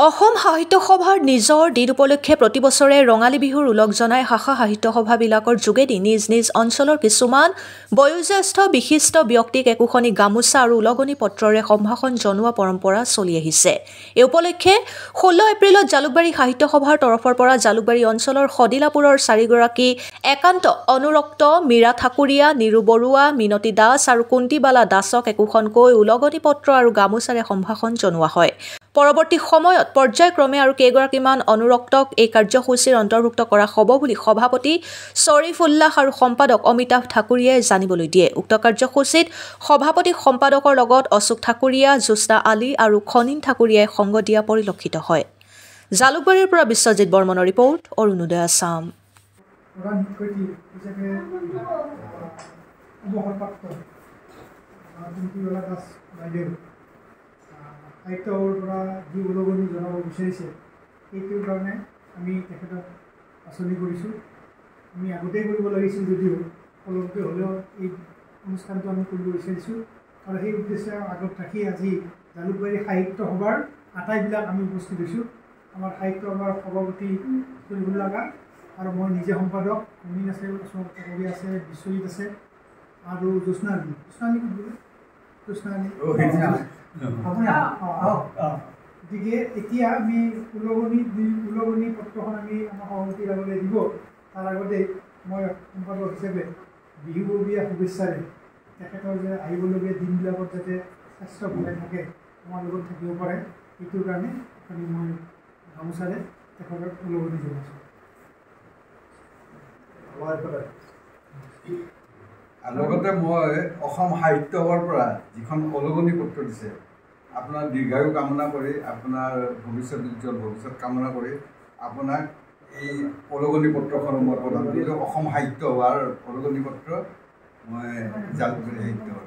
অসম সাহিত্য সভাৰ নিজৰ দিন উপলক্ষে প্ৰতি বছৰে ৰঙালী বিহুৰ উলগ জনাই শাখা সাহিত্য সভাবিলাকৰ যোগেদি নিজ নিজ অঞ্চলৰ কিছুমান বয়োজ্যেষ্ঠ বিশিষ্ট ব্যক্তিক একোখনি গামোচা আৰু উলগনি পত্ৰৰে সম্ভাষণ জনোৱা পৰম্পৰা চলি আহিছে। এই উপলক্ষে 16 এপ্ৰিলত জালুকবাৰী সাহিত্য সভাৰ তৰফৰ পৰা জালুকবাৰী অঞ্চলৰ সদিলাপুৰৰ 4গৰাকী একান্ত অনুৰক্ত মীৰা ঠাকুৰীয়া, নিৰু বৰুৱা, মিনতী দাস আৰু কুন্তীবালা দাসক একোখনকৈ উলগনি পত্ৰ আৰু গামোচাৰে সম্ভাষণ জনোৱা হয়। পৰৱৰ্তী সময়ত পৰ্যায়ক্ৰমে আৰু কেইগৰাকীমান অনুৰক্তক এই কাৰ্যসূচীৰ অন্তৰ্ভুক্ত কৰা হ'ব বুলি সভাপতি শ্বৰীফ উল্লাহ আৰু সম্পাদক অমিতাভ ঠাকুৰীয়াই জানিবলৈ দিয়ে। উক্ত কাৰ্যসূচীত সভাপতি সম্পাদকৰ লগত অশোক ঠাকুৰীয়া, জ্যোৎস্না আলী আৰু খনিন ঠাকুৰীয়াই সংগ দিয়া পৰিলক্ষিত হয়। জালুকবাৰীৰ পৰা বিশ্বজিৎ বৰ্মনৰ ৰিপৰ্ট, অৰুণোদয় আছাম। সাহিত্যৰ পৰা যি উলগনি জনাব বিচাৰিছে সেইটোৰ কাৰণে আমি তেখেতক আঁচনি কৰিছোঁ। আমি আগতেই কৰিব লাগিছিল যদিও পৰৱৰ্তী হ'লেও এই অনুষ্ঠানটো আমি কৰিব বিচাৰিছোঁ আৰু সেই উদ্দেশ্যে আগত ৰাখি আজি জালুকবাৰী সাহিত্য সভাৰ আটাইবিলাক আমি উপস্থিত হৈছোঁ। আমাৰ সাহিত্য সভাৰ সভাপতি শ্বৰীফুল্লাহ আৰু মই নিজে সম্পাদক, অমিন আছে, অশোক ঠাকুৰীয়া আছে, বিশ্বজিৎ আছে আৰু জ্যোৎস্না আলী গতিকে এতিয়া আমি উলগনি পত্ৰখন আমি আমাৰ সভাপতিৰ আগলৈ দিব। তাৰ আগতে মই সম্পাদক হিচাপে বিহুববীয়া শুভেচ্ছাৰে তেখেতৰ যে আহিবলগীয়া দিনবিলাকত যাতে স্বাস্থ্য ভালে থাকে, আমাৰ লগত থাকিব পাৰে, সেইটোৰ কাৰণে আমি মই গামোচাৰে তেখেতক উলগনি জনাইছোঁ। লগতে মই অসম সাহিত্য সভাৰ পৰা যিখন উলগনি পত্ৰ দিছে, আপোনাৰ দীৰ্ঘায়ু কামনা কৰি, আপোনাৰ ভৱিষ্যত উজ্জ্বল ভৱিষ্যত কামনা কৰি আপোনাক এই উলগনি পত্ৰখন মই প্ৰদান কৰিলোঁ। অসম সাহিত্য সভাৰ উলগনি পত্ৰ মই জালুকবাৰী সাহিত্য সভাৰ।